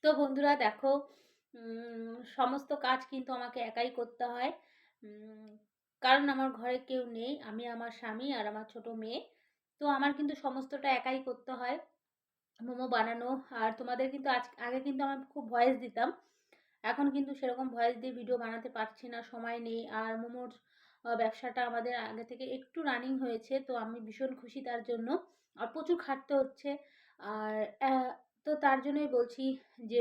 তো বন্ধুরা দেখো, সমস্ত কাজ কিন্তু আমাকে একাই করতে হয়। উম কারণ আমার ঘরে কেউ নেই। আমি, আমার স্বামী আর আমার ছোট মেয়ে। তো আমার কিন্তু সমস্তটা একাই করতে হয়। মোমো বানানো। আর তোমাদের কিন্তু আগে কিন্তু আমি খুব ভয়েস দিতাম। এখন কিন্তু সেরকম ভয়েস দিয়ে ভিডিও বানাতে পারছি না, সময় নেই। আর মোমোর ব্যবসাটা আমাদের আগে থেকে একটু রানিং হয়েছে, তো আমি ভীষণ খুশি তার জন্য। আর প্রচুর খাটতে হচ্ছে। আর তো তার জন্যই বলছি যে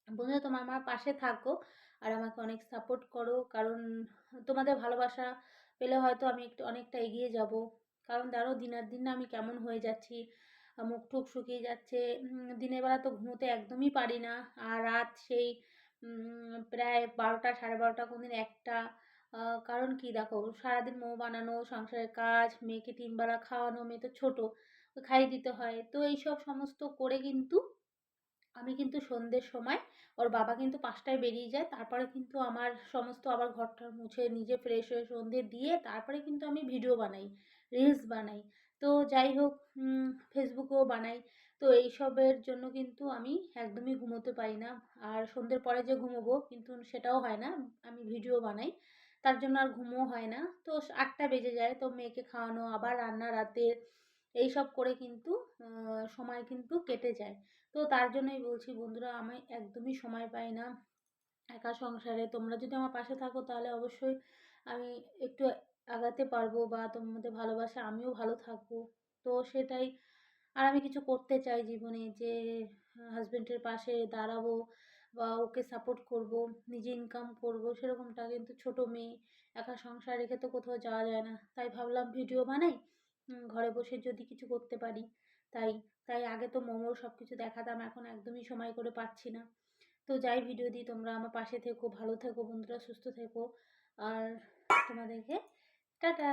বন্ধুরা, তোমরা আমার পাশে থাকো আর আমাকে অনেক সাপোর্ট করো। কারণ তোমাদের ভালোবাসা পেলে হয়তো আমি একটু অনেকটা এগিয়ে যাব। কারণ ধরো দিনের দিন না আমি কেমন হয়ে যাচ্ছি, মুখ টুক শুকিয়ে যাচ্ছে। দিনের বেলা তো ঘুমোতে একদমই পারি না। আর রাত সেই প্রায় 12টা, 12:30, কোনদিন 1টা। কারণ কি দেখো, সারাদিন মোমো বানানো, সংসারের কাজ, মেয়েকে 3 বেলা খাওয়ানো, মেয়ে তো ছোট, খাইয়ে দিতে হয়। তো এইসব সমস্ত করে কিন্তু আমি কিন্তু সন্ধ্যের সময়, ওর বাবা কিন্তু 5টায় বেরিয়ে যায়। তারপরে কিন্তু আমার সমস্ত আবার ঘরটা মুছে নিজে ফ্রেশ হয়ে সন্ধে দিয়ে তারপরে কিন্তু আমি ভিডিও বানাই, রিলস বানাই। তো যাই হোক, ফেসবুকেও বানাই। তো এইসবের জন্য কিন্তু আমি একদমই ঘুমোতে পারি না। আর সন্ধ্যের পরে যে ঘুমোবো কিন্তু সেটাও হয় না। আমি ভিডিও বানাই, তার জন্য আর ঘুমও হয় না। তো 8টা বেজে যায়। তো মেয়েকে খাওয়ানো, আবার রান্না রাতের, এইসব করে কিন্তু সময় কিন্তু কেটে যায়। তো তার জন্যই বলছি বন্ধুরা, আমি একদমই সময় পাই না একা সংসারে। তোমরা যদি আমার পাশে থাকো তাহলে অবশ্যই আমি একটু আগাতে পারবো, বা তোমাদের ভালোবাসা আমিও ভালো থাকবো। তো সেটাই। আর আমি কিছু করতে চাই জীবনে, যে হাজবেন্ডের পাশে দাঁড়াবো বা ওকে সাপোর্ট করব, নিজে ইনকাম করব, সেরকমটা কিন্তু ছোট মেয়ে, একা সংসার রেখে তো কোথাও যাওয়া যায় না। তাই ভাবলাম ভিডিও বানাই, ঘরে বসে যদি কিছু করতে পারি। তাই তাই আগে তো মোমোর সব কিছু দেখাতাম, এখন একদমই সময় করে পাচ্ছি না। তো যাই ভিডিও দিই, তোমরা আমার পাশে থেকো, ভালো থেকো বন্ধুরা, সুস্থ থেকো। আর তোমাদেরকে টাটা।